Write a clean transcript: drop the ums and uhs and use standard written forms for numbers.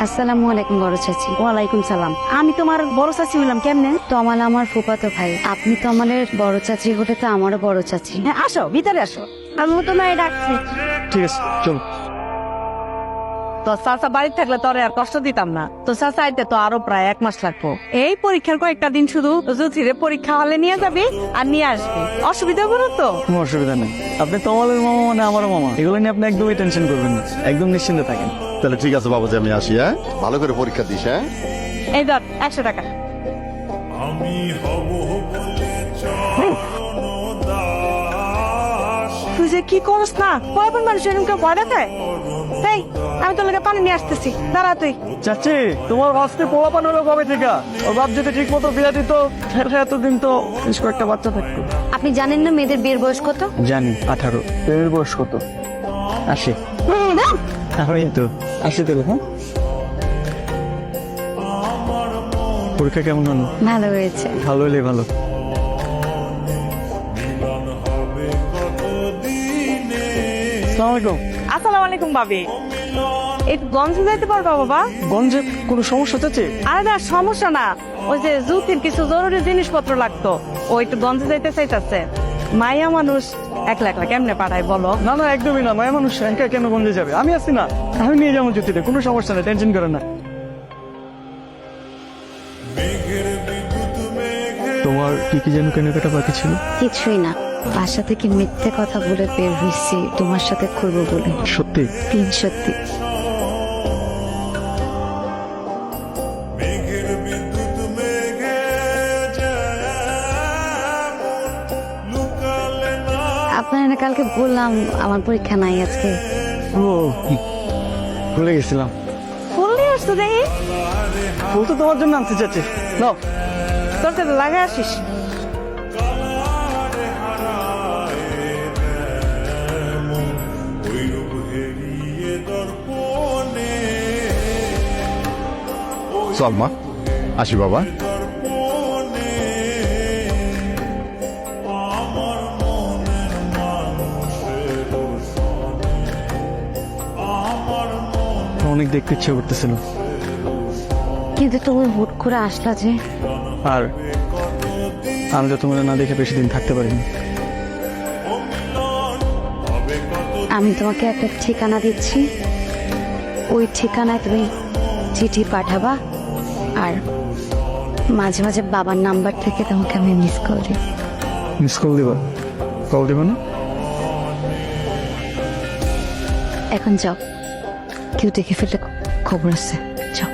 আসসালামু আলাইকুম বড় চাচি। ওয়ালাইকুম সালাম। আমি তোমার বড় চাচি হইলাম কেমনে? তমাল আমার ফুফাতো ভাই। আপনি তমালের বড় চাচি হলে তো আমারও বড় চাচি। হ্যাঁ আসো, ভিতরে আসো। আমি তো নাই ডাকছি। ঠিক আছে চলো। তো চাচা বাড়ি থাকলে তোরে আর কষ্ট দিতাম না। তো চাচা আইতে তো আরো প্রায় 1 মাস লাগবো। এই পরীক্ষার কয়েকটা দিন শুধু জুথিরে পরীক্ষা হলে নিয়ে যাবি আর নিয়ে আসবি। অসুবিধা করো তো? কোনো অসুবিধা নেই। আপনি তোমালের মামা মানে আমারও মামা, এগুলো নিয়ে আপনি একদমই টেনশন করবেন না, একদম নিশ্চিন্তে থাকেন। তাহলে ঠিক আছে বাবাজি, আমি আসি। হ্যাঁ, ভালো করে পরীক্ষা দিস। হ্যাঁ, এই ধর 100 টাকা। তুই যে কি করস না, কয়বার মানুষ এরকম ভয় দেখায়? এই আমি তোর লাগে পানি নিয়ে আসতেছি, দাঁড়া তুই। চাচি, তোমার বাঁচতে পোলাপান হলো কবে থেকে? ওর বাপ যদি ঠিক মতো বিয়ে দিত এতদিন তো বেশ কয়েকটা বাচ্চা থাকতো। আপনি জানেন না মেয়েদের বিয়ের বয়স কত? জানি 18। প্রেমের বয়স কত? 80। আমি তো 80 দিল। হ্যাঁ, পরীক্ষা কেমন হলো? ভালো হয়েছে। ভালো হলে ভালো। আসসালামু আলাইকুম। আসসালামু আলাইকুম ভাবি। এই গঞ্জে যাইতে পারবা বাবা? গঞ্জে কোনো সমস্যা চাচি? আরে না, সমস্যা না। ওই যে জুতির কিছু জরুরি জিনিসপত্র লাগতো, ওই একটু গঞ্জে যাইতে চাইতেছে। মাইয়া মানুষ একলা একলা কেমনে পাঠায় বলো? না না, একদমই না। মায়া মানুষ একা কেন গঞ্জে যাবে? আমি আছি না, আমি নিয়ে যাবো জ্যোতিতে, কোনো সমস্যা নেই, টেনশন করে না। তোমার কি কি যেন কেনাকাটা বাকি ছিল? কিছুই না, বাসা থেকে মিথ্যে কথা বলে বের হয়েছি তোমার সাথে করবো বলে। সত্যি? সত্যি। আপনারা কালকে বললাম আমার পরীক্ষা নাই আজকে। ও, ভুলে গেছিলাম। বললি আসতো দেখি, ফুল তো তোমার জন্য আনতে চাচ্ছি, নাও। তোর তো লাগা আসিস। চল মা, আসি বাবা। অনেক দেখতে ইচ্ছে করতেছিল, কিন্তু তুমি হুট করে আসলা যে। আর আমি তো তোমার না দেখে বেশি দিন থাকতে পারিনি। আমি তোমাকে একটা ঠিকানা দিচ্ছি, ওই ঠিকানায় তুমি চিঠি পাঠাবা, আর মাঝে মাঝে বাবার নাম্বার থেকে তোমাকে আমি মিস কল দিই। মিস কল দিবা? কল দিবা না? এখন যাও, কেউ দেখে ফেললে খবর আছে, যাও।